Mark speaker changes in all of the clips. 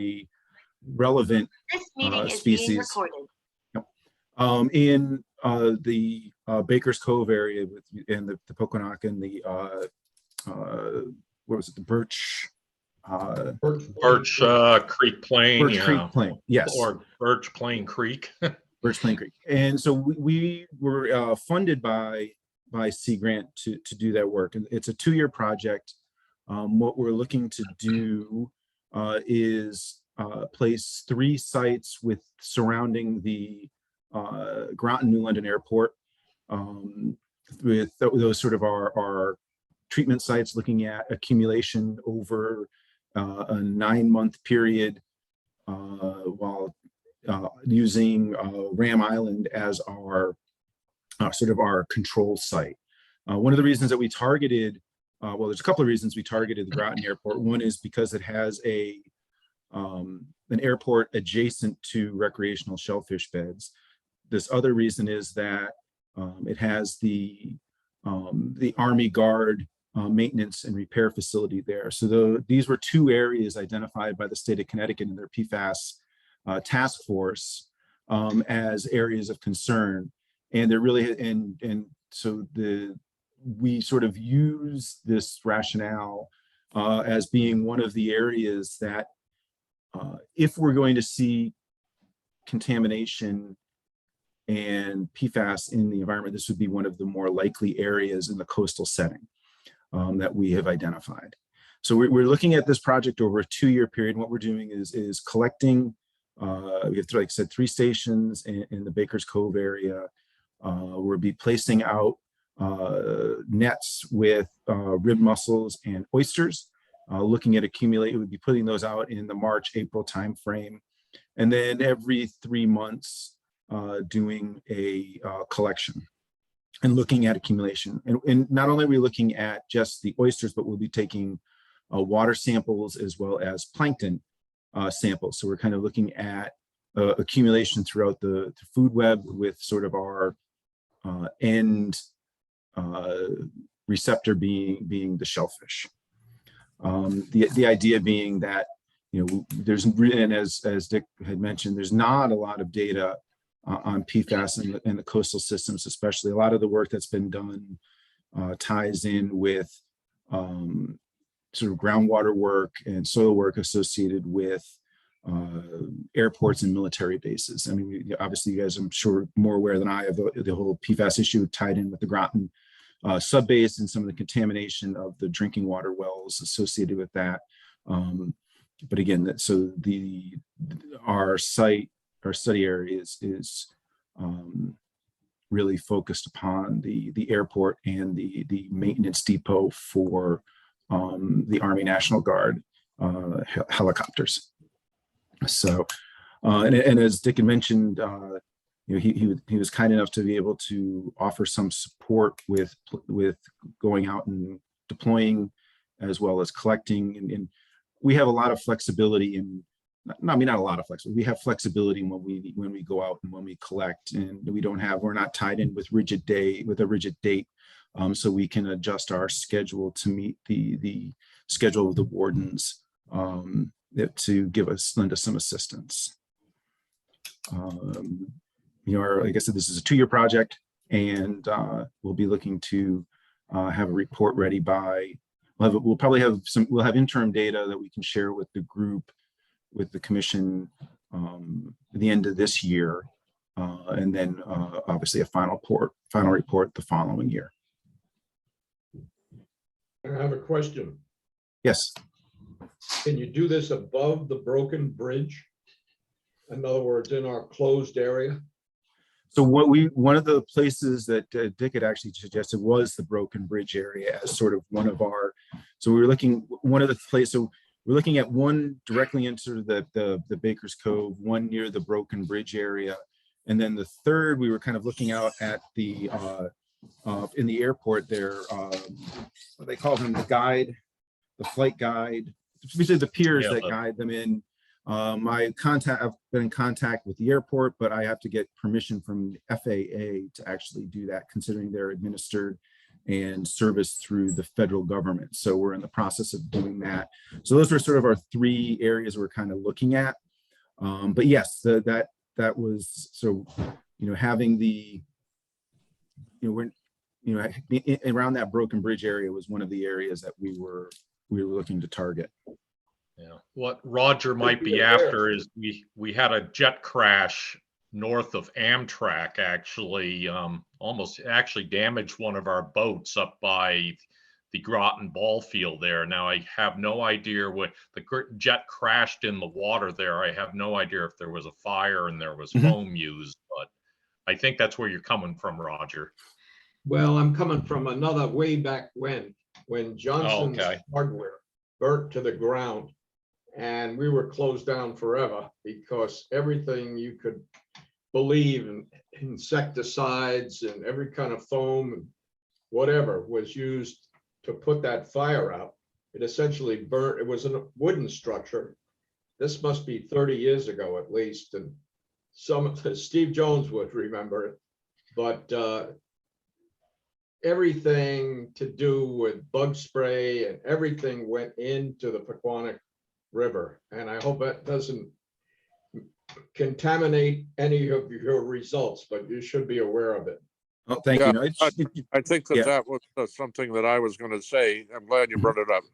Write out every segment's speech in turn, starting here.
Speaker 1: potentially relevant
Speaker 2: This meeting is being
Speaker 1: species.
Speaker 2: recorded.
Speaker 1: Yep. In the Baker's Cove area and the Poconoke and the what was it, the Birch
Speaker 3: Creek Plain,
Speaker 1: Birch Creek Plain, yes,
Speaker 3: or Birch Plain Creek.
Speaker 1: Birch Plain Creek. And so we were funded by Sea Grant to do that work, and it's a 2-year project. What we're looking to do is place 3 sites with surrounding the Groton New London Airport, with those sort of our treatment sites, looking at accumulation over a 9-month period, while using Ram Island as our sort of our control site. One of the reasons that we targeted, well, there's a couple of reasons we targeted the Groton Airport. One is because it has an airport adjacent to recreational shellfish beds. This other reason is that it has the Army Guard maintenance and repair facility there. So these were 2 areas identified by the state of Connecticut in their PFAS task force as areas of concern. And they're really, and so we sort of use this rationale as being one of the areas that if we're going to see contamination and PFAS in the environment, this would be one of the more likely areas in the coastal setting that we have identified. So we're looking at this project over a 2-year period. And what we're doing is collecting, we have, like I said, 3 stations in the Baker's Cove area. We'll be placing out nets with rib mussels and oysters, looking at accumulate. We'd be putting those out in the March-April timeframe. And then every 3 months, doing a collection and looking at accumulation. And not only are we looking at just the oysters, but we'll be taking water samples as well as plankton samples. So we're kind of looking at accumulation throughout the food web, with sort of our end receptor being the shellfish. The idea being that, you know, there's, and as Dick had mentioned, there's not a lot of data on PFAS in the coastal systems, especially. A lot of the work that's been done ties in with sort of groundwater work and soil work associated with airports and military bases. I mean, obviously, you guys, I'm sure, more aware than I of the whole PFAS issue tied in with the Groton subbase and some of the contamination of the drinking water wells associated with that. But again, so our study area is really focused upon the airport and the maintenance depot for the Army National Guard helicopters. So, and as Dick had mentioned, you know, he was kind enough to be able to offer some support with going out and deploying, as well as collecting. And we have a lot of flexibility in, I mean, not a lot of flexibility. We have flexibility when we go out and when we collect, and we're not tied in with a rigid date. So we can adjust our schedule to meet the schedule of the wardens to lend us some assistance. You know, like I said, this is a 2-year project, and we'll be looking to have a report ready by, we'll have interim data that we can share with the group, with the commission at the end of this year, and then obviously a final report the following year.
Speaker 4: I have a question.
Speaker 1: Yes.
Speaker 4: Can you do this above the broken bridge? In other words, in our closed area?
Speaker 1: So one of the places that Dick had actually suggested was the broken bridge area as sort of one of our, so we were looking, one of the places, so we're looking at one directly into the Baker's Cove, one near the broken bridge area. And then the third, we were kind of looking out at the, in the airport there, what they call them, the flight guide, usually the piers that guide them in. I've been in contact with the airport, but I have to get permission from the FAA to actually do that, considering they're administered and serviced through the federal government. So we're in the process of doing that. So those were sort of our three areas we're kind of looking at. But yes, that was, so, having the, around that Broken Bridge area was one of the areas that we were looking to target.
Speaker 3: Yeah. What Roger might be after is we had a jet crash north of Amtrak, actually, almost actually damaged one of our boats up by the Groton ball field there. Now, I have no idea what the jet crashed in the water there. I have no idea if there was a fire and there was foam used, but I think that's where you're coming from, Roger.
Speaker 4: Well, I'm coming from another way back when Johnson's Hardware burnt to the ground, and we were closed down forever because everything you could believe in, insecticides and every kind of foam and whatever, was used to put that fire out. It essentially burnt. It was a wooden structure. This must be 30 years ago at least, and Steve Jones would remember it, but everything to do with bug spray and everything went into the Pequannock River. And I hope that doesn't contaminate any of your results, but you should be aware of it.
Speaker 1: Oh, thank you. No,
Speaker 2: I think that was something that I was going to say. I'm glad you brought it up.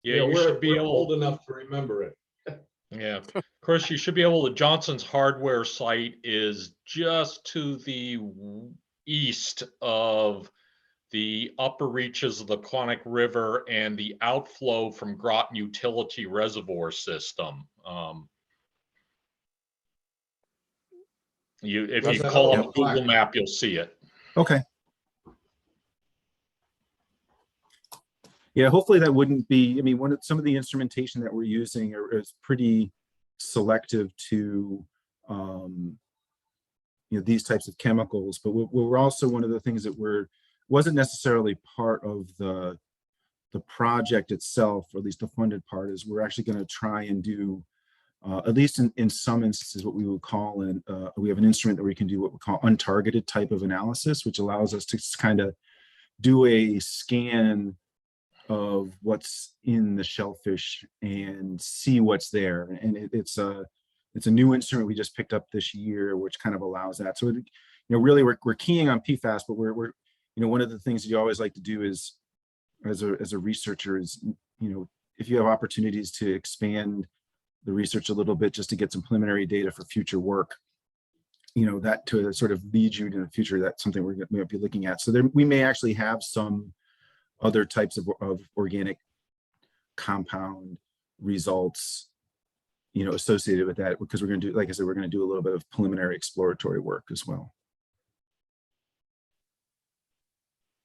Speaker 3: Yeah, you should be
Speaker 4: we're old enough to remember it.
Speaker 3: Yeah, Chris, you should be able to. Johnson's Hardware site is just to the east of the upper reaches of the Conant River and the outflow from Groton Utility Reservoir System. If you call up Google Map, you'll see it.
Speaker 1: Okay. Yeah, hopefully that wouldn't be, I mean, some of the instrumentation that we're using is pretty selective to, these types of chemicals, but we're also, one of the things that wasn't necessarily part of the project itself, or at least the funded part, is we're actually going to try and do, at least in some instances, what we would call, we have an instrument that we can do what we call untargeted type of analysis, which allows us to kind of do a scan of what's in the shellfish and see what's there. And it's a new instrument we just picked up this year, which kind of allows that. So, really we're keying on PFAS, but we're one of the things you always like to do is, as a researcher, is, if you have opportunities to expand the research a little bit, just to get some preliminary data for future work, that to sort of lead you to the future, that's something we're going to be looking at. So we may actually have some other types of organic compound results, associated with that, because we're going to do, like I said, we're going to do a little bit of preliminary exploratory work as well.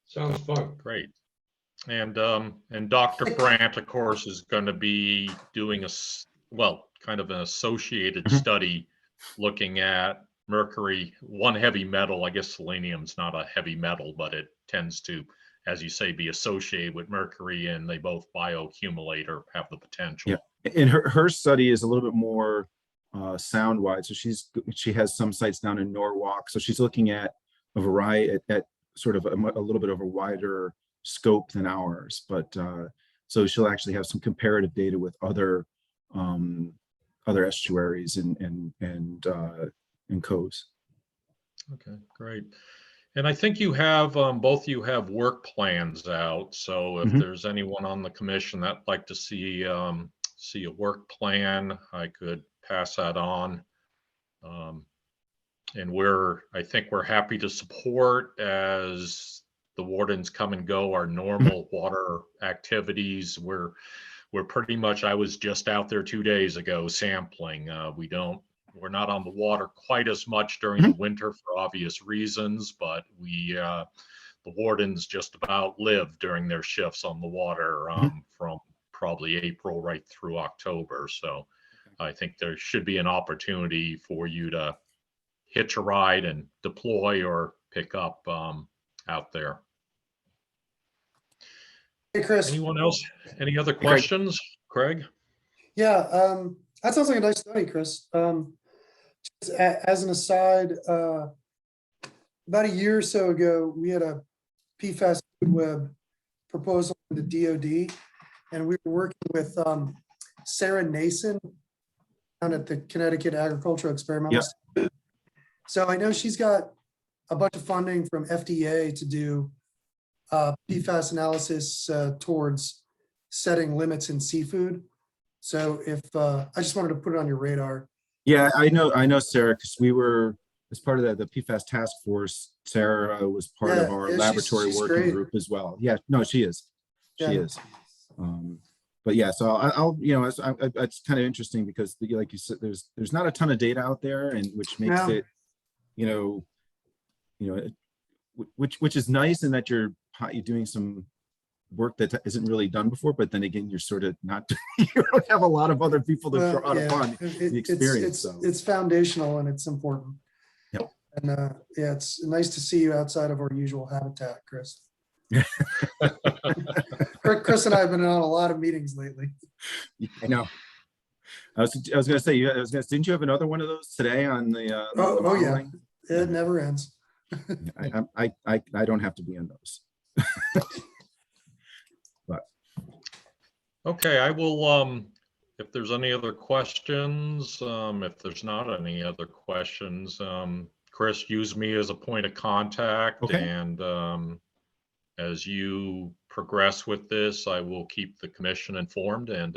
Speaker 4: Sounds fun.
Speaker 3: Great. And Dr. Brandt, of course, is going to be doing kind of an associated study looking at mercury, one heavy metal. I guess selenium's not a heavy metal, but it tends to, as you say, be associated with mercury, and they both bioaccumulate or have the potential.
Speaker 1: Yeah, and her study is a little bit more sound wide. So she has some sites down in Norwalk. So she's looking at a variety at sort of a little bit of a wider scope than ours. But so she'll actually have some comparative data with other estuaries and coves. Okay,
Speaker 3: great. And I think you have, both of you have work plans out. So if there's anyone on the commission that'd like to see a work plan, I could pass that on. And I think we're happy to support, as the wardens come and go, our normal water activities. We're pretty much, I was just out there 2 days ago sampling. We're not on the water quite as much during the winter for obvious reasons, but the wardens just about live during their shifts on the water from probably April right through October. So I think there should be an opportunity for you to hitch a ride and deploy or pick up out there.
Speaker 5: Hey, Chris.
Speaker 3: Anyone else? Any other questions? Craig?
Speaker 5: Yeah, that sounds like a nice study, Chris. As an aside, about a year or so ago, we had a PFAS food web proposal from the DoD, and we were working with Sarah Nason down at the Connecticut Agricultural Experimental.
Speaker 1: Yep.
Speaker 5: So I know she's got a bunch of funding from FDA to do PFAS analysis towards setting limits in seafood. So if I just wanted to put it on your radar.
Speaker 1: Yeah, I know Sarah, because we were, as part of the PFAS task force, Sarah was part of our laboratory
Speaker 5: she's
Speaker 1: working
Speaker 5: great.
Speaker 1: group as well. Yeah, no, she is. She
Speaker 5: Yeah.
Speaker 1: is. But yeah, so I'll it's kind of interesting because, like you said, there's not a ton of data out there, and which makes it, which is nice in that you're doing some work that isn't really done before, but then again, you're sort of not, you don't have a lot of other people to draw upon the experience.
Speaker 5: It's foundational and it's important.
Speaker 1: Yep.
Speaker 5: And yeah, it's nice to see you outside of our usual habitat, Chris. Chris and I have been on a lot of meetings lately.
Speaker 1: I know. I was going to say, didn't you have another one of those today on the?
Speaker 5: Oh yeah, it never ends.
Speaker 1: I don't have to be in those. But
Speaker 3: okay, I will. If there's any other questions, if there's not any other questions, Chris, use me as a point of contact,
Speaker 1: okay.
Speaker 3: And as you progress with this, I will keep the commission informed, and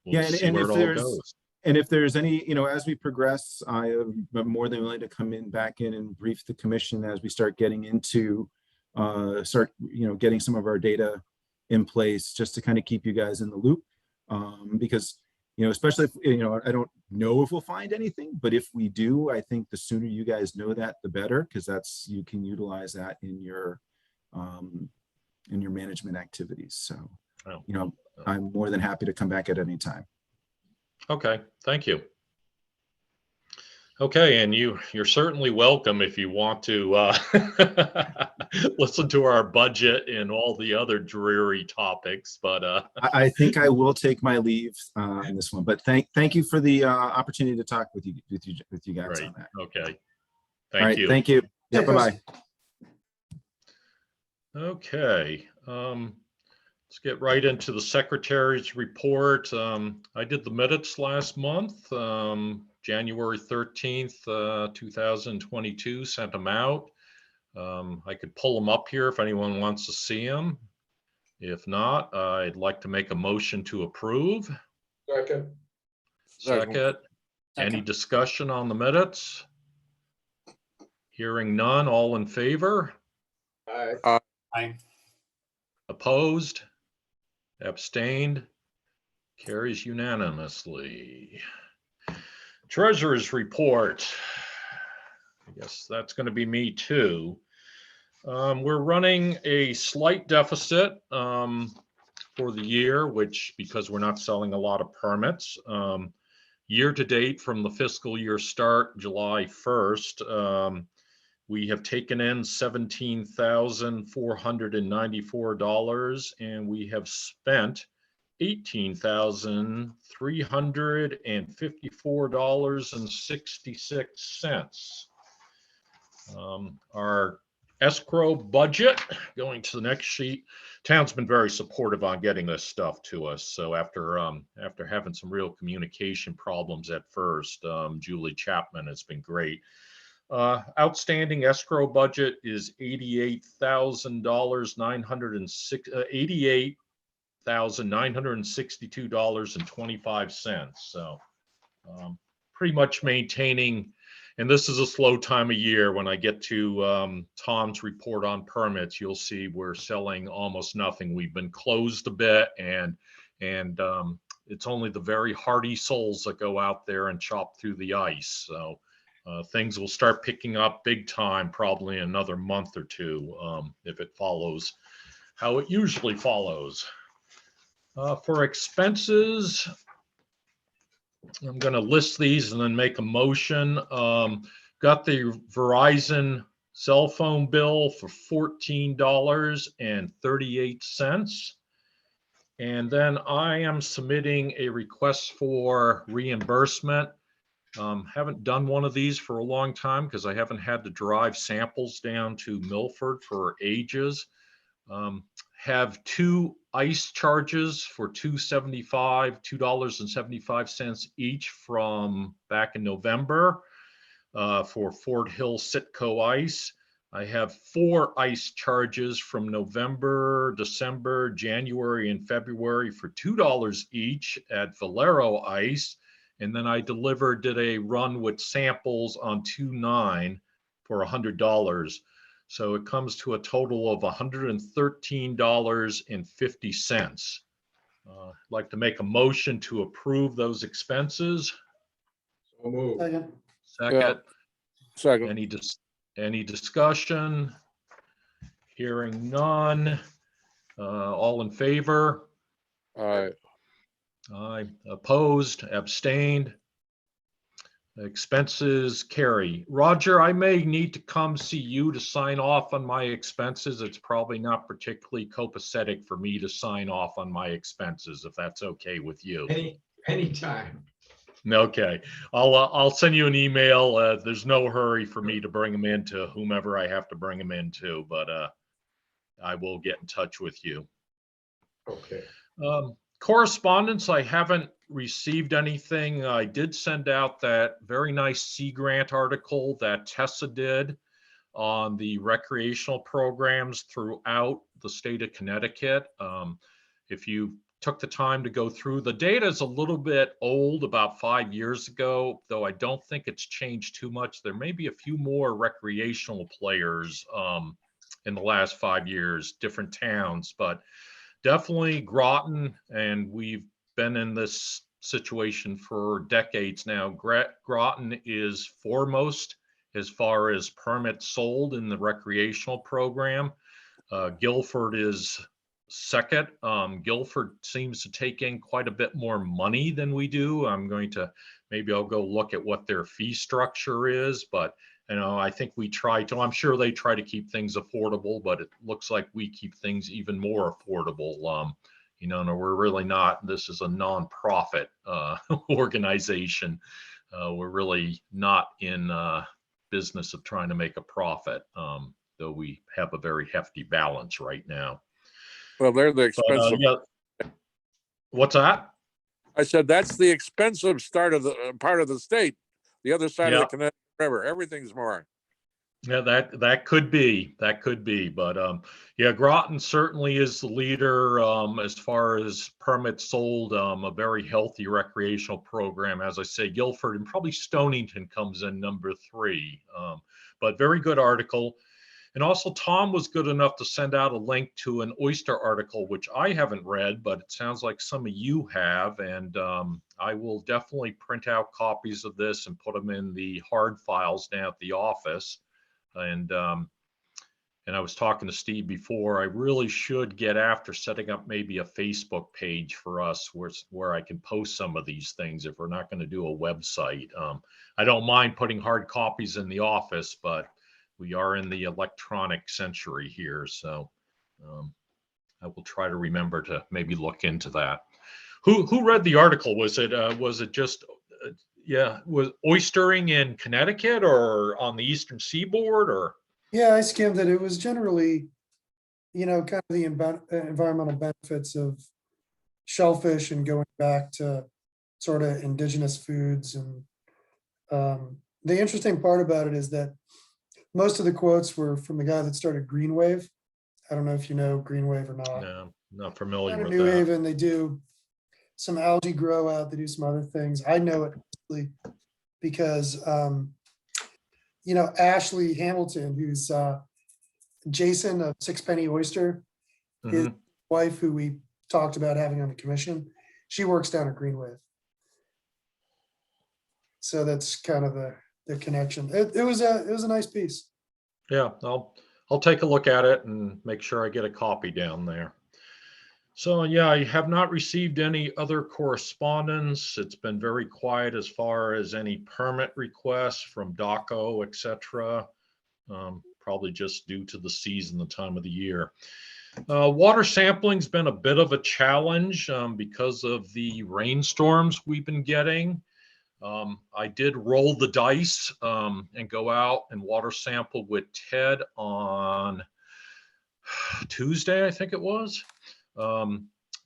Speaker 3: we'll see where it all goes.
Speaker 1: And if there's any, as we progress, I am more than willing to come back in and brief the commission as we start getting into, getting some of our data in place, just to kind of keep you guys in the loop. Because, especially if, I don't know if we'll find anything, but if we do, I think the sooner you guys know that, the better, because you can utilize that in your management activities. So, I'm more than happy to come back at any time.
Speaker 3: Okay, thank you. Okay, and you're certainly welcome if you want to listen to our budget and all the other dreary topics. But
Speaker 1: I think I will take my leave on this one. But thank you for the opportunity to talk with you guys
Speaker 3: right.
Speaker 1: on that.
Speaker 3: Okay,
Speaker 1: Thank you. Thank you. Yeah, bye-bye.
Speaker 3: Okay, let's get right into the secretary's report. I did the minutes last month, January 13th, 2022, sent them out. I could pull them up here if anyone wants to see them. If not, I'd like to make a motion to approve. Second. Any discussion on the minutes? Hearing none, all in favor?
Speaker 6: Aye.
Speaker 3: Opposed? Abstained? Carries unanimously. Treasurer's report. I guess that's going to be me too. We're running a slight deficit for the year, which, because we're not selling a lot of permits. Year to date, from the fiscal year start, July 1st, we have taken in $17,494, and we have spent $18,354.66. Our escrow budget, going to the next sheet, town's been very supportive on getting this stuff to us. So after having some real communication problems at first, Julie Chapman has been great. Outstanding escrow budget is $88,962.25. So pretty much maintaining, and this is a slow time of year. When I get to Tom's report on permits, you'll see we're selling almost nothing. We've been closed a bit, and it's only the very hardy souls that go out there and chop through the ice. So things will start picking up big time, probably in another month or two, if it follows how it usually follows. For expenses, I'm going to list these and then make a motion. Got the Verizon cell phone bill for $14.38. And then I am submitting a request for reimbursement Haven't done one of these for a long time because I haven't had to drive samples down to Milford for ages. Have 2 ice charges for $2.75 each from back in November for Fort Hill Sitco Ice. I have 4 ice charges from November, December, January, and February for $2 each at Valero Ice. And then I did a run with samples on 2/9 for $100. So it comes to a total of $113.50. I'd like to make a motion to approve those expenses.
Speaker 4: So moved.
Speaker 5: Second.
Speaker 3: Second.
Speaker 2: Second.
Speaker 3: Any discussion? Hearing none. All in favor?
Speaker 2: Aye.
Speaker 3: Aye. Opposed? Abstained? Expenses carry. Roger, I may need to come see you to sign off on my expenses. It's probably not particularly copacetic for me to sign off on my expenses, if that's okay with you.
Speaker 4: Anytime.
Speaker 3: Okay, I'll send you an email. There's no hurry for me to bring them into whomever I have to bring them into, but I will get in touch with you.
Speaker 4: Okay.
Speaker 3: Correspondence, I haven't received anything. I did send out that very nice Sea Grant article that Tessa did on the recreational programs throughout the state of Connecticut. If you took the time to go through, the data is a little bit old, about 5 years ago, though I don't think it's changed too much. There may be a few more recreational players in the last 5 years, different towns, but definitely Groton, and we've been in this situation for decades now. Groton is foremost as far as permits sold in the recreational program. Guilford is second. Guilford seems to take in quite a bit more money than we do. Maybe I'll go look at what their fee structure is, but I think we try to, I'm sure they try to keep things affordable, but it looks like we keep things even more affordable. No, we're really not, this is a nonprofit organization. We're really not in business of trying to make a profit, though we have a very hefty balance right now.
Speaker 2: Well, they're the expensive.
Speaker 3: Yeah. What's that?
Speaker 2: I said, that's the expensive part of the state. The other side of the Connecticut River, everything's more.
Speaker 3: Yeah, that could be, but yeah, Groton certainly is the leader as far as permits sold. A very healthy recreational program, as I say. Guilford and probably Stonington comes in number 3, but very good article. And also, Tom was good enough to send out a link to an oyster article, which I haven't read, but it sounds like some of you have. And I will definitely print out copies of this and put them in the hard files down at the office. And I was talking to Steve before, I really should get after setting up maybe a Facebook page for us where I can post some of these things if we're not going to do a website. I don't mind putting hard copies in the office, but we are in the electronic century here. So I will try to remember to maybe look into that. Who read the article? Was it just was oystering in Connecticut or on the Eastern Seaboard or?
Speaker 5: Yeah, I skimmed it. It was generally, kind of the environmental benefits of shellfish and going back to sort of indigenous foods. And the interesting part about it is that most of the quotes were from the guy that started Green Wave. I don't know if you know Green Wave or not.
Speaker 3: No, not familiar with
Speaker 5: New
Speaker 3: that.
Speaker 5: Haven, they do some algae grow out. They do some other things. I know it because Ashley Hamilton, who's Jason of Sixpenny Oyster, his wife, who we talked about having on the commission, she works down at Green Wave. So that's kind of the connection. It was a nice piece.
Speaker 3: Yeah, I'll take a look at it and make sure I get a copy down there. So yeah, I have not received any other correspondence. It's been very quiet as far as any permit requests from DOCO, etc. Probably just due to the season, the time of the year. Water sampling's been a bit of a challenge because of the rainstorms we've been getting. I did roll the dice and go out and water sample with Ted on Tuesday, I think it was.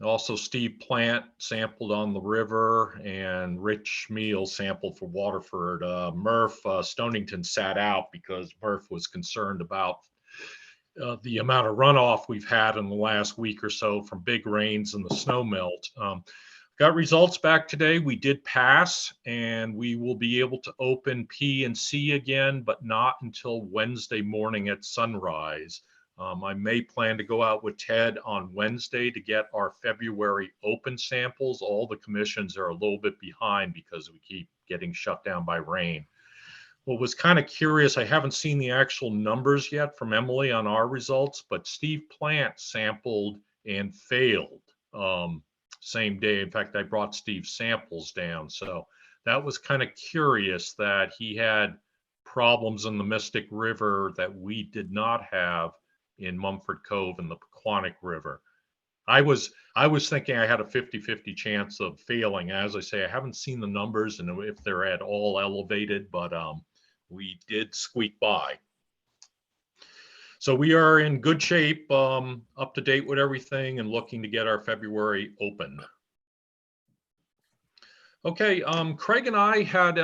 Speaker 3: Also, Steve Plant sampled on the river, and Rich Meal sampled for Waterford. Murph Stonington sat out because Murph was concerned about the amount of runoff we've had in the last week or so from big rains and the snow melt. Got results back today. We did pass, and we will be able to open P and C again, but not until Wednesday morning at sunrise. I may plan to go out with Ted on Wednesday to get our February open samples. All the commissions are a little bit behind because we keep getting shut down by rain. What was kind of curious, I haven't seen the actual numbers yet from Emily on our results, but Steve Plant sampled and failed same day. In fact, I brought Steve's samples down. So that was kind of curious that he had problems in the Mystic River that we did not have in Mumford Cove and the Pequannock River. I was thinking I had a 50-50 chance of failing. As I say, I haven't seen the numbers and if they're at all elevated, but we did squeak by. So we are in good shape, up to date with everything and looking to get our February open. Okay, Craig and I had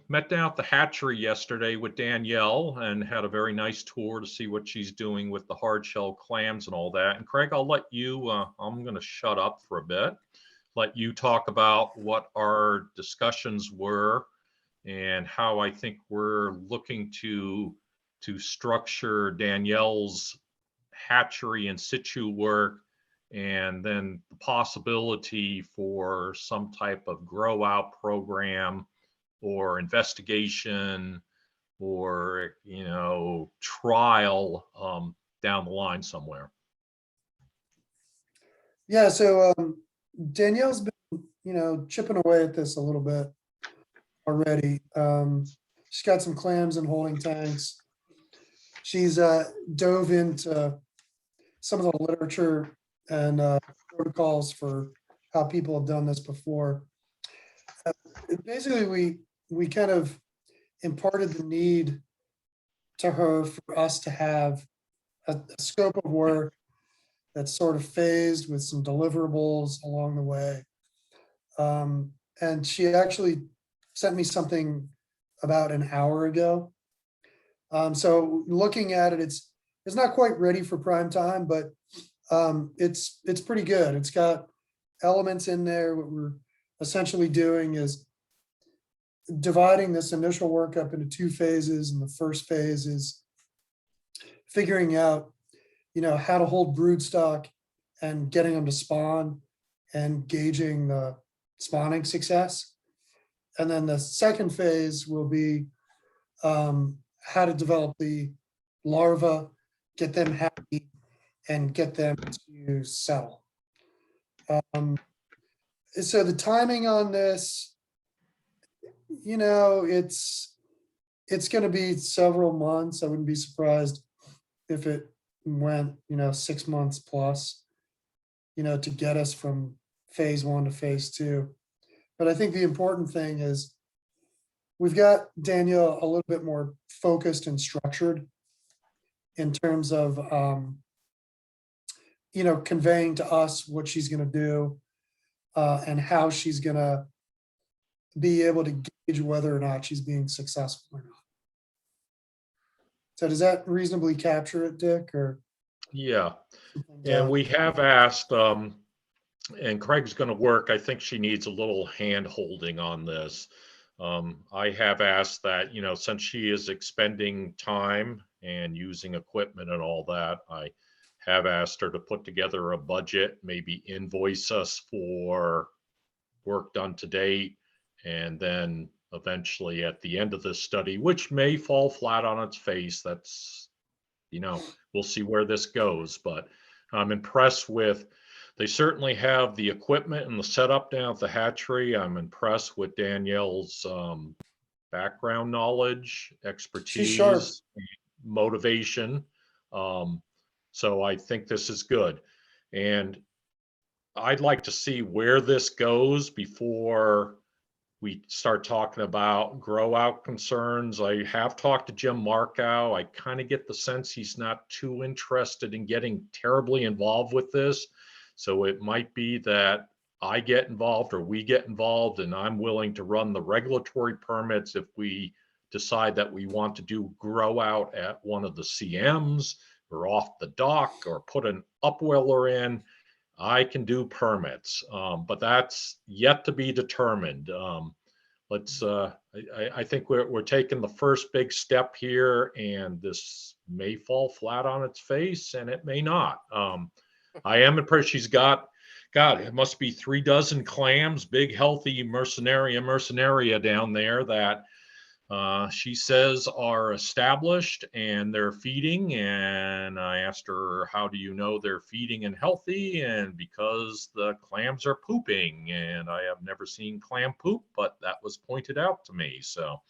Speaker 3: met down at the hatchery yesterday with Danielle and had a very nice tour to see what she's doing with the hard shell clams and all that. And Craig, I'll let you, I'm going to shut up for a bit, let you talk about what our discussions were and how I think we're looking to structure Danielle's hatchery in situ work, and then the possibility for some type of grow out program or investigation or, you know, trial down the line somewhere.
Speaker 5: Yeah, so Danielle's been, you know, chipping away at this a little bit already. She's got some clams in holding tanks. She's dove into some of the literature and protocols for how people have done this before. Basically, we kind of imparted the need to her for us to have a scope of work that's sort of phased with some deliverables along the way. And she actually sent me something about an hour ago. So looking at it, it's not quite ready for prime time, but it's pretty good. It's got elements in there. What we're essentially doing is dividing this initial work up into two phases, and the first phase is figuring out, you know, how to hold broodstock and getting them to spawn and gauging the spawning success. And then the second phase will be how to develop the larva, get them happy, and get them to settle. So the timing on this, you know, it's going to be several months. I wouldn't be surprised if it went, you know, 6 months plus, you know, to get us from phase 1 to phase 2. But I think the important thing is we've got Danielle a little bit more focused and structured in terms of, you know, conveying to us what she's going to do and how she's going to be able to gauge whether or not she's being successful or not. So does that reasonably capture it, Dick? Or
Speaker 3: yeah, and we have asked, and Craig's going to work. I think she needs a little hand holding on this. I have asked that, you know, since she is expending time and using equipment and all that, I have asked her to put together a budget, maybe invoice us for work done to date, and then eventually at the end of this study, which may fall flat on its face, that's, you know, we'll see where this goes, but I'm impressed with, they certainly have the equipment and the setup down at the hatchery. I'm impressed with Danielle's background knowledge, expertise, motivation. So I think this is good. And I'd like to see where this goes before we start talking about grow out concerns. I have talked to Jim Markow. I kind of get the sense he's not too interested in getting terribly involved with this. So it might be that I get involved or we get involved, and I'm willing to run the regulatory permits if we decide that we want to do grow out at one of the CMs or off the dock or put an upweller in. I can do permits, but that's yet to be determined. I think we're taking the first big step here, and this may fall flat on its face, and it may not. I am impressed. She's got, God, it must be 36 clams, big, healthy Mercenaria down there that she says are established and they're feeding. And I asked her, how do you know they're feeding and healthy? And because the clams are pooping, and I have never seen clam poop, but that was pointed out to me. So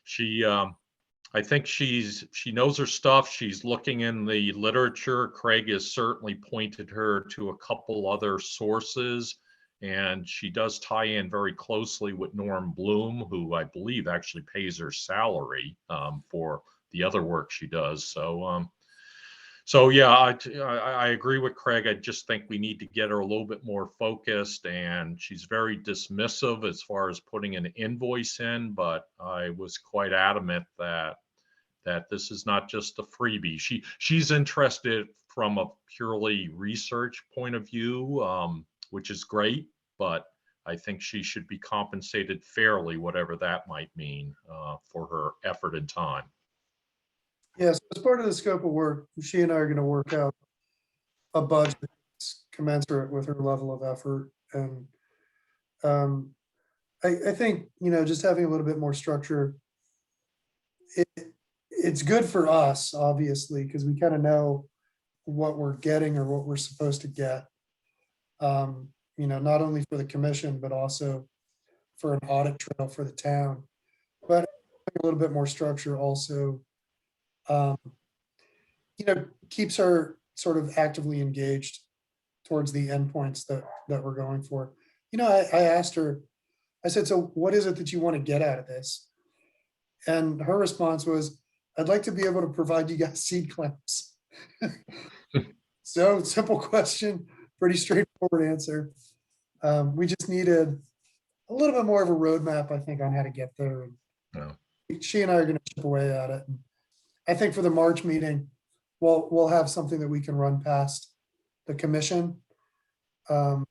Speaker 3: she, I think she knows her stuff. She's looking in the literature. Craig has certainly pointed her to a couple other sources. And she does tie in very closely with Norm Bloom, who I believe actually pays her salary for the other work she does. So yeah, I agree with Craig. I just think we need to get her a little bit more focused, and she's very dismissive as far as putting an invoice in. But I was quite adamant that this is not just a freebie. She's interested from a purely research point of view, which is great, but I think she should be compensated fairly, whatever that might mean, for her effort and time.
Speaker 5: Yes, as part of the scope of work, she and I are going to work out a budget that's commensurate with her level of effort. And I think, just having a little bit more structure, it's good for us, obviously, because we kind of know what we're getting or what we're supposed to get. Not only for the commission, but also for an audit trail for the town. But a little bit more structure also, keeps her sort of actively engaged towards the endpoints that we're going for. I asked her, I said, so what is it that you want to get out of this? And her response was, I'd like to be able to provide you guys seed clams. So simple question, pretty straightforward answer. We just needed a little bit more of a roadmap, I think, on how to get there.
Speaker 3: Yeah.
Speaker 5: She and I are going to chip away at it. And I think for the March meeting, we'll have something that we can run past the commission. And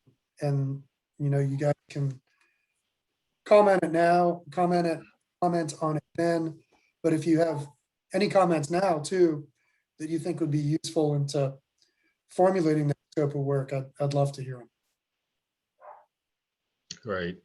Speaker 5: you guys can comment it now, comment on it then. But if you have any comments now too, that you think would be useful into formulating the scope of work, I'd love to hear them.
Speaker 3: Great.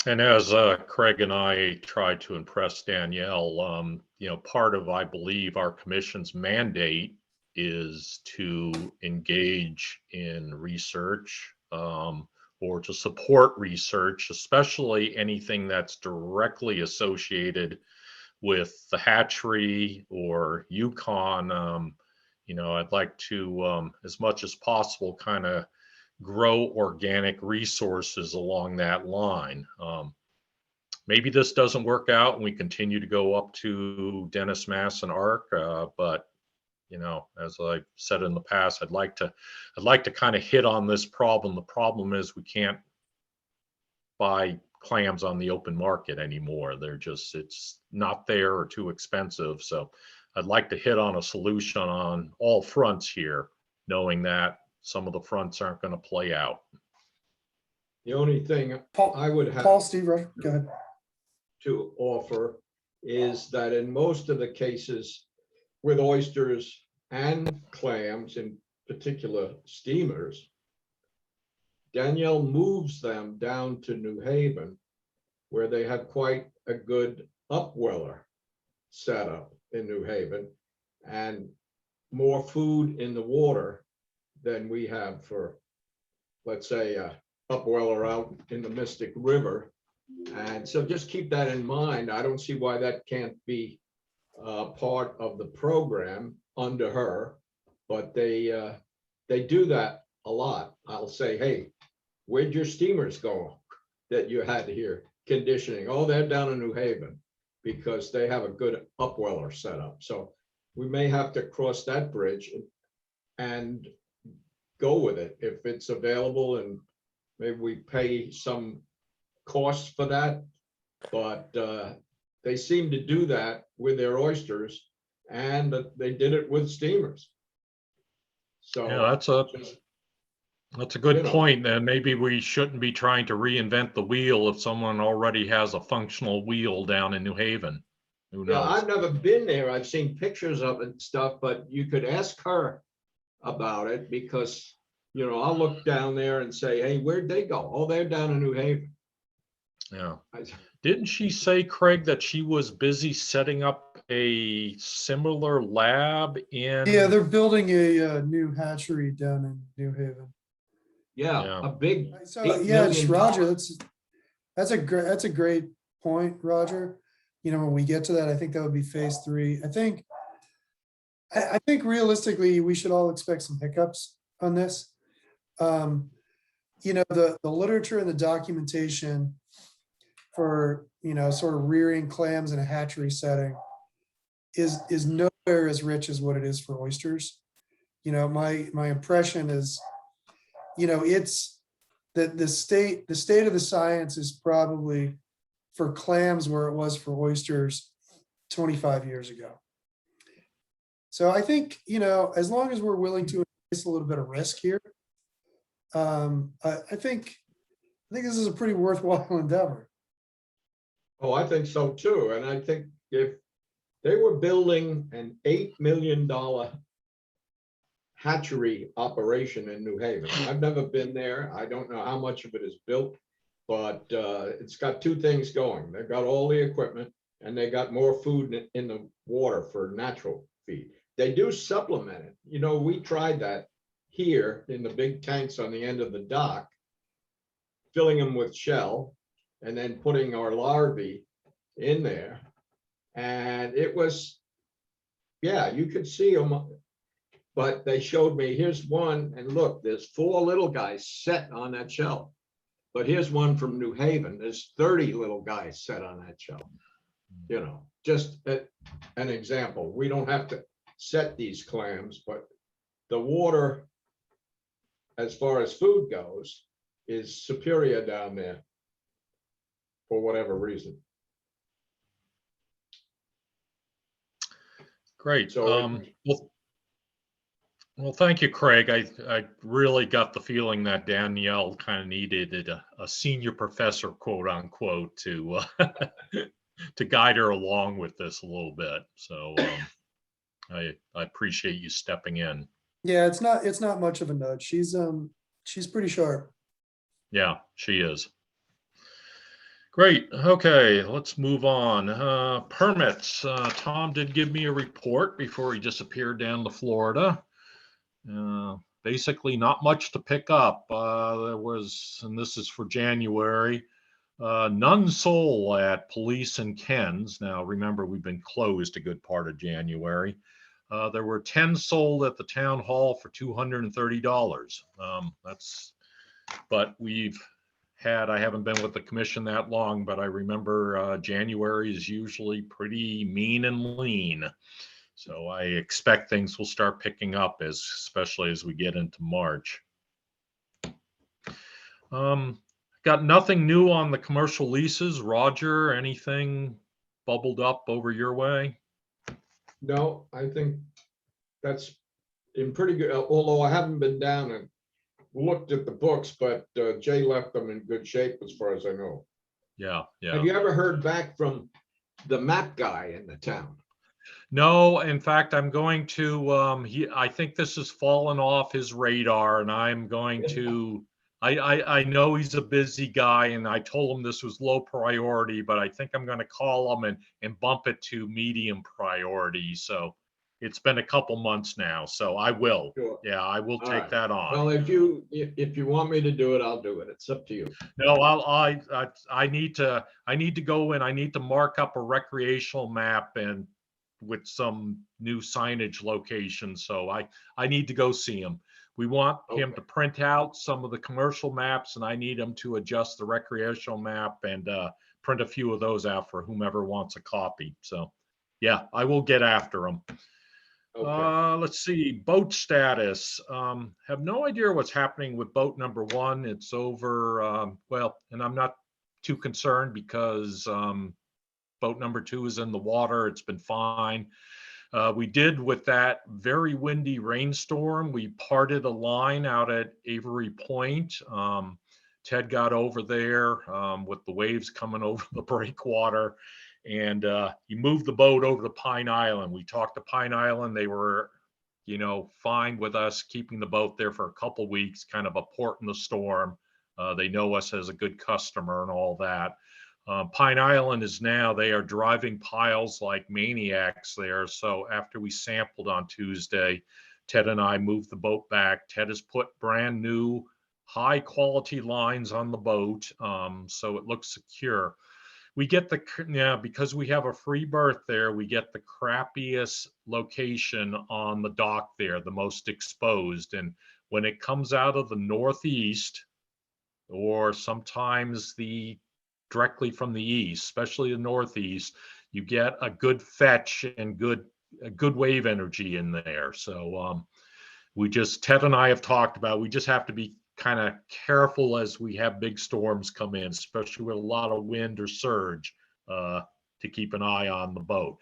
Speaker 3: And as Craig and I tried to impress Danielle, part of, I believe, our commission's mandate is to engage in research or to support research, especially anything that's directly associated with the hatchery or Yukon. I'd like to, as much as possible, kind of grow organic resources along that line. Maybe this doesn't work out and we continue to go up to Dennis, Mass and Ark, but as I've said in the past, I'd like to kind of hit on this problem. The problem is we can't buy clams on the open market anymore. It's not there or too expensive. So I'd like to hit on a solution on all fronts here, knowing that some of the fronts aren't going to play out.
Speaker 4: The only thing I would have
Speaker 5: Steve, go ahead.
Speaker 4: To offer is that in most of the cases with oysters and clams, in particular steamers, Danielle moves them down to New Haven, where they have quite a good upweller set up in New Haven and more food in the water than we have for, let's say, a upweller out in the Mystic River. And so just keep that in mind. I don't see why that can't be part of the program under her, but they do that a lot. I'll say, hey, where'd your steamers go? that you had here, conditioning. Oh, they're down in New Haven because they have a good upweller set up. So we may have to cross that bridge and go with it if it's available, and maybe we pay some costs for that. But they seem to do that with their oysters, and they did it with steamers. So
Speaker 3: Yeah, that's a good point. And maybe we shouldn't be trying to reinvent the wheel if someone already has a functional wheel down in New Haven. Who knows?
Speaker 4: Yeah, I've never been there. I've seen pictures of it and stuff, but you could ask her about it because, I'll look down there and say, hey, where'd they go? Oh, they're down in New Haven.
Speaker 3: Yeah. Didn't she say, Craig, that she was busy setting up a similar lab in?
Speaker 5: Yeah, they're building a new hatchery down in New Haven.
Speaker 4: Yeah, a big.
Speaker 5: So
Speaker 4: $8
Speaker 5: yeah,
Speaker 4: million
Speaker 5: Roger, that's a great point, Roger. When we get to that, I think that would be phase 3. I think realistically, we should all expect some hiccups on this. The literature and the documentation for, sort of rearing clams in a hatchery setting is nowhere as rich as what it is for oysters. My impression is, it's that the state of the science is probably for clams where it was for oysters 25 years ago. So I think, as long as we're willing to embrace a little bit of risk here, I think this is a pretty worthwhile endeavor.
Speaker 4: Oh, I think so too. And I think if they were building an $8 million hatchery operation in New Haven, I've never been there. I don't know how much of it is built, but it's got 2 things going. They've got all the equipment and they got more food in the water for natural feed. They do supplement it. We tried that here in the big tanks on the end of the dock, filling them with shell and then putting our larvae in there. And it was, yeah, you could see them, but they showed me, here's one, and look, there's 4 little guys set on that shell. But here's one from New Haven, there's 30 little guys set on that shell. Just an example. We don't have to set these clams, but the water, as far as food goes, is superior down there for whatever reason.
Speaker 3: Great.
Speaker 4: So
Speaker 3: well, thank you, Craig. I really got the feeling that Danielle kind of needed a senior professor, quote unquote, to to guide her along with this a little bit. So I appreciate you stepping in.
Speaker 5: Yeah, it's not much of a nudge. She's pretty sharp.
Speaker 3: Yeah, she is. Great. Okay, let's move on. Permits. Tom did give me a report before he disappeared down to Florida. Basically, not much to pick up. There was, and this is for January, none sold at Police and Ken's. Now, remember, we've been closed a good part of January. There were 10 sold at the town hall for $230. But we've had, I haven't been with the commission that long, but I remember January is usually pretty mean and lean. So I expect things will start picking up, especially as we get into March. Got nothing new on the commercial leases. Roger, anything bubbled up over your way?
Speaker 4: no, I think that's in pretty good, although I haven't been down and looked at the books, but Jay left them in good shape as far as I know.
Speaker 3: Yeah.
Speaker 4: Have you ever heard back from the map guy in the town?
Speaker 3: No, in fact, I'm going to, I think this has fallen off his radar, and I'm going to, I know he's a busy guy, and I told him this was low priority, but I think I'm going to call him and bump it to medium priority. So it's been a couple months now, so I will.
Speaker 4: Sure.
Speaker 3: Yeah, I will take that on.
Speaker 4: Well, if you want me to do it, I'll do it. It's up to you.
Speaker 3: No, I need to go in. I need to mark up a recreational map and with some new signage locations. So I need to go see him. We want him
Speaker 4: Okay.
Speaker 3: to print out some of the commercial maps, and I need him to adjust the recreational map and print a few of those out for whomever wants a copy. So, yeah, I will get after him.
Speaker 4: Okay.
Speaker 3: Let's see, boat status. Have no idea what's happening with boat number 1. It's over, well, and I'm not too concerned because boat number 2 is in the water. It's been fine. We did with that very windy rainstorm. We parted a line out at Avery Point. Ted got over there with the waves coming over the breakwater, and he moved the boat over to Pine Island. We talked to Pine Island. They were, fine with us keeping the boat there for a couple weeks, kind of a port in the storm. They know us as a good customer and all that. Pine Island is now, they are driving piles like maniacs there. So after we sampled on Tuesday, Ted and I moved the boat back. Ted has put brand new high quality lines on the boat. So it looks secure. We get because we have a free berth there, we get the crappiest location on the dock there, the most exposed. And when it comes out of the northeast, or sometimes directly from the east, especially the northeast, you get a good fetch and a good wave energy in there. So Ted and I have talked about, we just have to be kind of careful as we have big storms come in, especially with a lot of wind or surge, to keep an eye on the boat.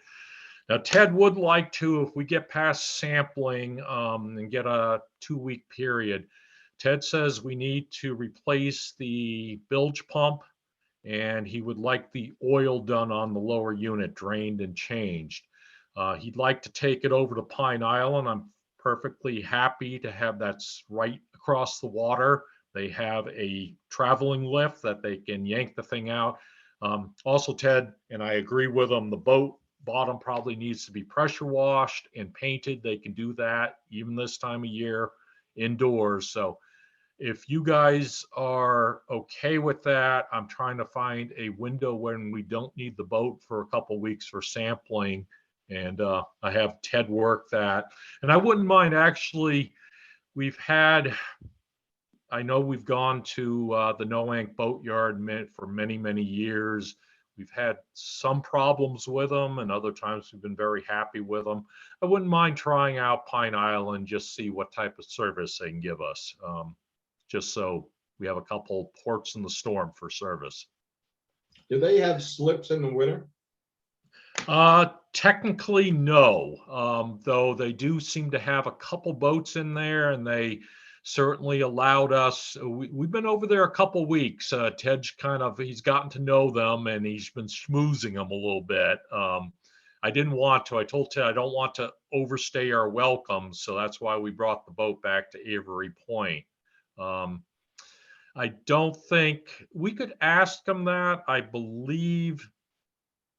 Speaker 3: Now, Ted would like to, if we get past sampling and get a 2-week period, Ted says we need to replace the bilge pump, and he would like the oil done on the lower unit, drained and changed. He'd like to take it over to Pine Island. I'm perfectly happy to have that's right across the water. They have a traveling lift that they can yank the thing out. Also, Ted, and I agree with him, the boat bottom probably needs to be pressure washed and painted. They can do that even this time of year indoors. So if you guys are okay with that, I'm trying to find a window when we don't need the boat for a couple weeks for sampling. And I have Ted work that. And I wouldn't mind, actually, I know we've gone to the Noank Boatyard for many, many years. We've had some problems with them, and other times we've been very happy with them. I wouldn't mind trying out Pine Island, just see what type of service they can give us. Just so we have a couple ports in the storm for service.
Speaker 4: Do they have slips in the winter?
Speaker 3: Technically, no. Though they do seem to have a couple boats in there, and they certainly allowed us. We've been over there a couple weeks. Ted's he's gotten to know them, and he's been schmoozing them a little bit. I didn't want to. I told Ted I don't want to overstay our welcome, so that's why we brought the boat back to Avery Point. I don't think we could ask them that. I believe,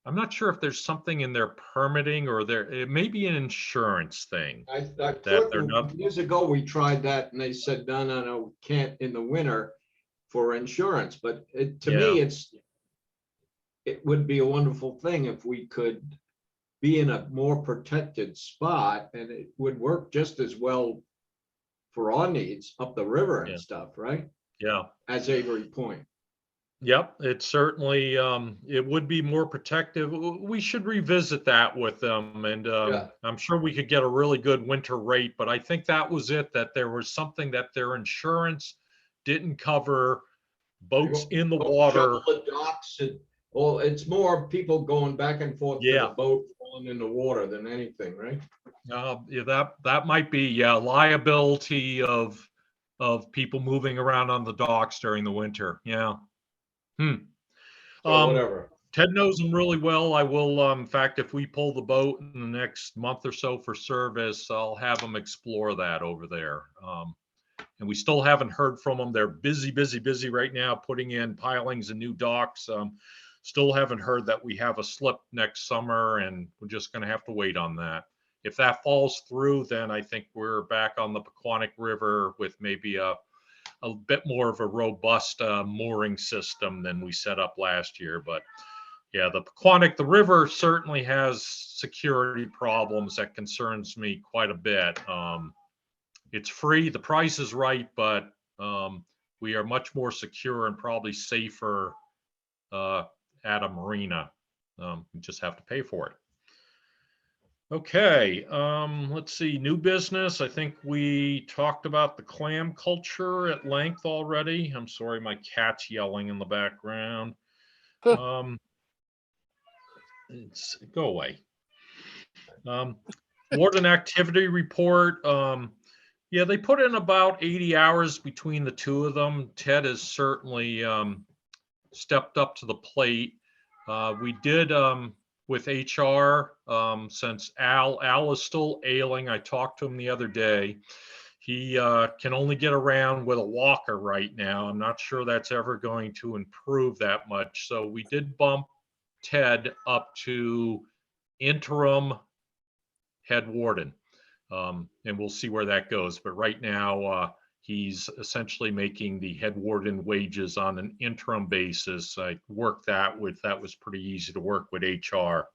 Speaker 3: I'm not sure if there's something in their permitting or it may be an insurance thing.
Speaker 4: I thought years ago we tried that and they said, no, can't in the winter for insurance. But to me, it would be a wonderful thing if we could be in a more protected spot, and it would work just as well for our needs up the river and stuff, right?
Speaker 3: Yeah.
Speaker 4: As Avery Point.
Speaker 3: Yep, it certainly, it would be more protective. We should revisit that with them, and I'm sure we could get a really good winter rate, but I think that was it, that there was something that their insurance didn't cover boats in the water.
Speaker 4: The docks well, it's more people going back and forth to the boat falling in the water than anything, right?
Speaker 3: That might be, liability of people moving around on the docks during the winter. Yeah.
Speaker 4: So whatever.
Speaker 3: Ted knows them really well. I will, in fact, if we pull the boat in the next month or so for service, I'll have them explore that over there. And we still haven't heard from them. They're busy right now, putting in pilings and new docks. Still haven't heard that we have a slip next summer, and we're just going to have to wait on that. If that falls through, then I think we're back on the Pequannock River with maybe a bit more of a robust mooring system than we set up last year. But yeah, the river certainly has security problems that concerns me quite a bit. it's free. The price is right, but we are much more secure and probably safer at a marina. You just have to pay for it. Okay, let's see, new business. I think we talked about the clam culture at length already. I'm sorry, my cat's yelling in the background. Go away. Warden activity report. Yeah, they put in about 80 hours between the two of them. Ted has certainly stepped up to the plate. We did with HR, since Al is still ailing. I talked to him the other day. He can only get around with a walker right now. I'm not sure that's ever going to improve that much. So we did bump Ted up to interim head warden. And we'll see where that goes. But right now, he's essentially making the head warden wages on an interim basis. I worked that was pretty easy to work with HR.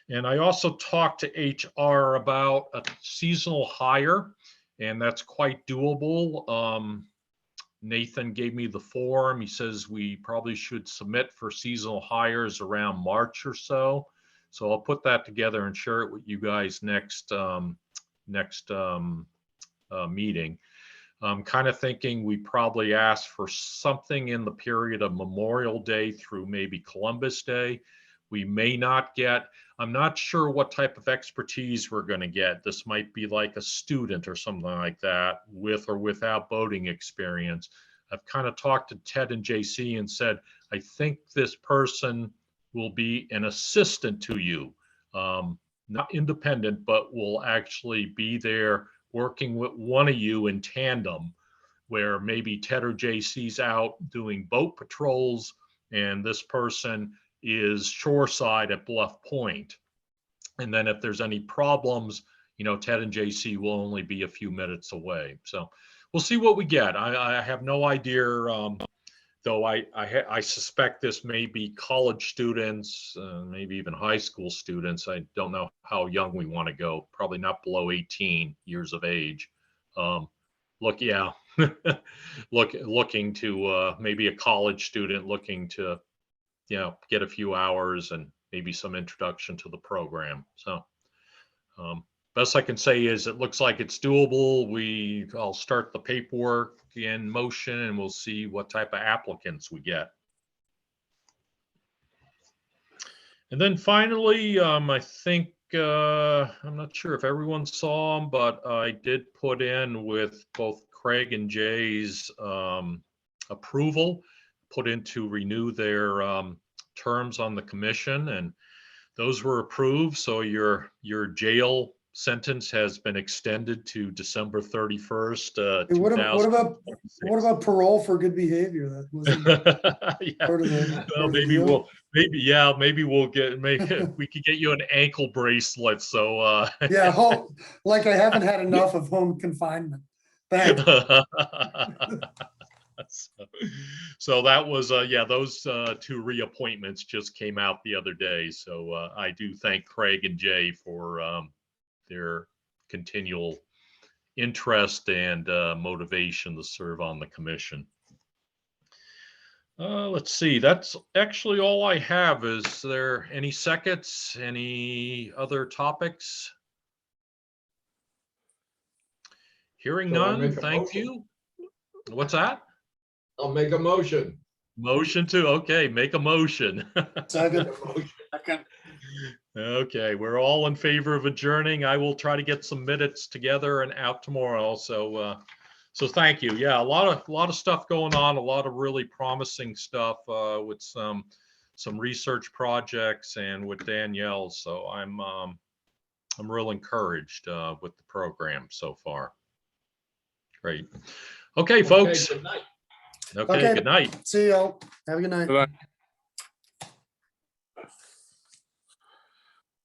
Speaker 3: And I also talked to HR about a seasonal hire, and that's quite doable. Nathan gave me the form. He says we probably should submit for seasonal hires around March or so. So I'll put that together and share it with you guys next meeting. I'm kind of thinking we probably ask for something in the period of Memorial Day through maybe Columbus Day. We may not get, I'm not sure what type of expertise we're going to get. This might be like a student or something like that, with or without boating experience. I've kind of talked to Ted and JC and said, I think this person will be an assistant to you, not independent, but will actually be there working with one of you in tandem, where maybe Ted or JC's out doing boat patrols and this person is shoreside at Bluff Point. And then if there's any problems, you know, Ted and JC will only be a few minutes away. So we'll see what we get. I have no idea, though I suspect this may be college students, maybe even high school students. I don't know how young we want to go, probably not below 18 years of age. Looking to maybe a college student looking to, you know, get a few hours and maybe some introduction to the program. So best I can say is it looks like it's doable. I'll start the paperwork in motion and we'll see what type of applicants we get. And then finally, I think, I'm not sure if everyone saw them, but I did put in with both Craig and Jay's approval, put in to renew their terms on the commission, and those were approved. So your jail sentence has been extended to December 31st.
Speaker 5: Hey, what about parole for good behavior? That wasn't
Speaker 3: yeah.
Speaker 5: part of the,
Speaker 3: Well, maybe we could get you an ankle bracelet. So
Speaker 5: yeah, like I haven't had enough of home confinement. Thanks.
Speaker 3: So that was those two reappointments just came out the other day. So I do thank Craig and Jay for their continual interest and motivation to serve on the commission. Let's see, that's actually all I have. Is there any seconds, any other topics? Hearing none, thank you. What's that?
Speaker 4: I'll make a motion.
Speaker 3: Motion to, okay, make a motion.
Speaker 5: Second.
Speaker 3: Okay, we're all in favor of adjourning. I will try to get some minutes together and out tomorrow. So thank you. Yeah, a lot of stuff going on, a lot of really promising stuff with some research projects and with Danielle. So I'm real encouraged with the program so far. Great. Okay, folks.
Speaker 4: Okay, good night.
Speaker 3: Okay, good night.
Speaker 5: See y'all. Have a good night.
Speaker 2: Bye-bye.